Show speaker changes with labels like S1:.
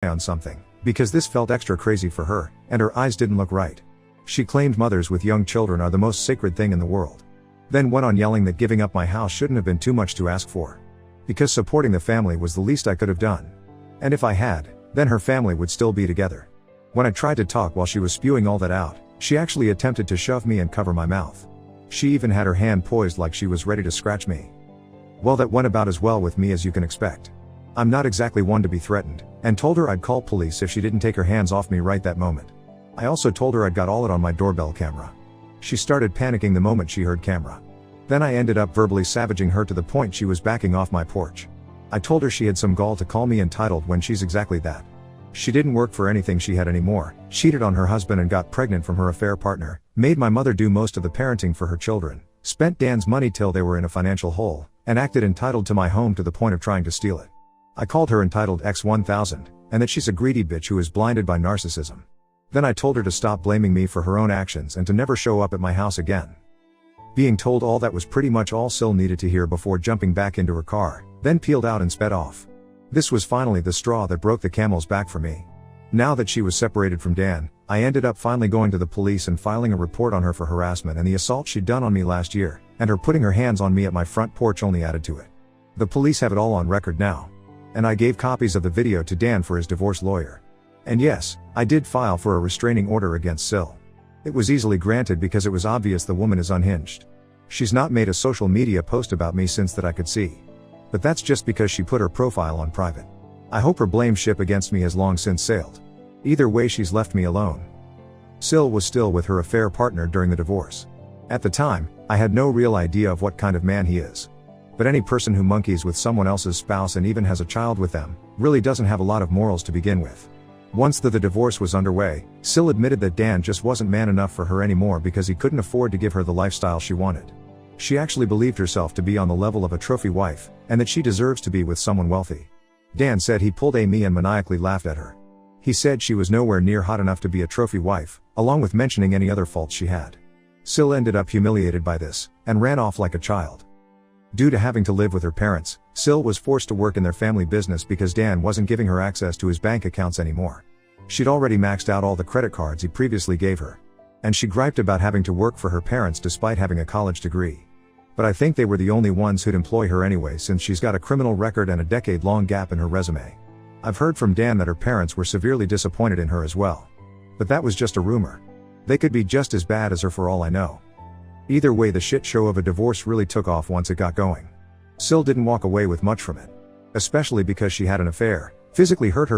S1: on something, because this felt extra crazy for her, and her eyes didn't look right. She claimed mothers with young children are the most sacred thing in the world. Then went on yelling that giving up my house shouldn't have been too much to ask for. Because supporting the family was the least I could have done. And if I had, then her family would still be together. When I tried to talk while she was spewing all that out, she actually attempted to shove me and cover my mouth. She even had her hand poised like she was ready to scratch me. Well, that went about as well with me as you can expect. I'm not exactly one to be threatened, and told her I'd call police if she didn't take her hands off me right that moment. I also told her I'd got all it on my doorbell camera. She started panicking the moment she heard camera. Then I ended up verbally savaging her to the point she was backing off my porch. I told her she had some gall to call me entitled when she's exactly that. She didn't work for anything she had anymore, cheated on her husband and got pregnant from her affair partner, made my mother do most of the parenting for her children, spent Dan's money till they were in a financial hole, and acted entitled to my home to the point of trying to steal it. I called her entitled X1000, and that she's a greedy bitch who is blinded by narcissism. Then I told her to stop blaming me for her own actions and to never show up at my house again. Being told all that was pretty much all Sil needed to hear before jumping back into her car, then peeled out and sped off. This was finally the straw that broke the camel's back for me. Now that she was separated from Dan, I ended up finally going to the police and filing a report on her for harassment and the assault she'd done on me last year, and her putting her hands on me at my front porch only added to it. The police have it all on record now. And I gave copies of the video to Dan for his divorce lawyer. And yes, I did file for a restraining order against Sil. It was easily granted because it was obvious the woman is unhinged. She's not made a social media post about me since that I could see. But that's just because she put her profile on private. I hope her blame ship against me has long since sailed. Either way, she's left me alone. Sil was still with her affair partner during the divorce. At the time, I had no real idea of what kind of man he is. But any person who monkeys with someone else's spouse and even has a child with them, really doesn't have a lot of morals to begin with. Once the divorce was underway, Sil admitted that Dan just wasn't man enough for her anymore because he couldn't afford to give her the lifestyle she wanted. She actually believed herself to be on the level of a trophy wife, and that she deserves to be with someone wealthy. Dan said he pulled me and maniacally laughed at her. He said she was nowhere near hot enough to be a trophy wife, along with mentioning any other faults she had. Sil ended up humiliated by this, and ran off like a child. Due to having to live with her parents, Sil was forced to work in their family business because Dan wasn't giving her access to his bank accounts anymore. She'd already maxed out all the credit cards he previously gave her. And she griped about having to work for her parents despite having a college degree. But I think they were the only ones who'd employ her anyway since she's got a criminal record and a decade-long gap in her resume. I've heard from Dan that her parents were severely disappointed in her as well. But that was just a rumor. They could be just as bad as her for all I know. Either way, the shit show of a divorce really took off once it got going. Sil didn't walk away with much from it. Especially because she had an affair, physically hurt her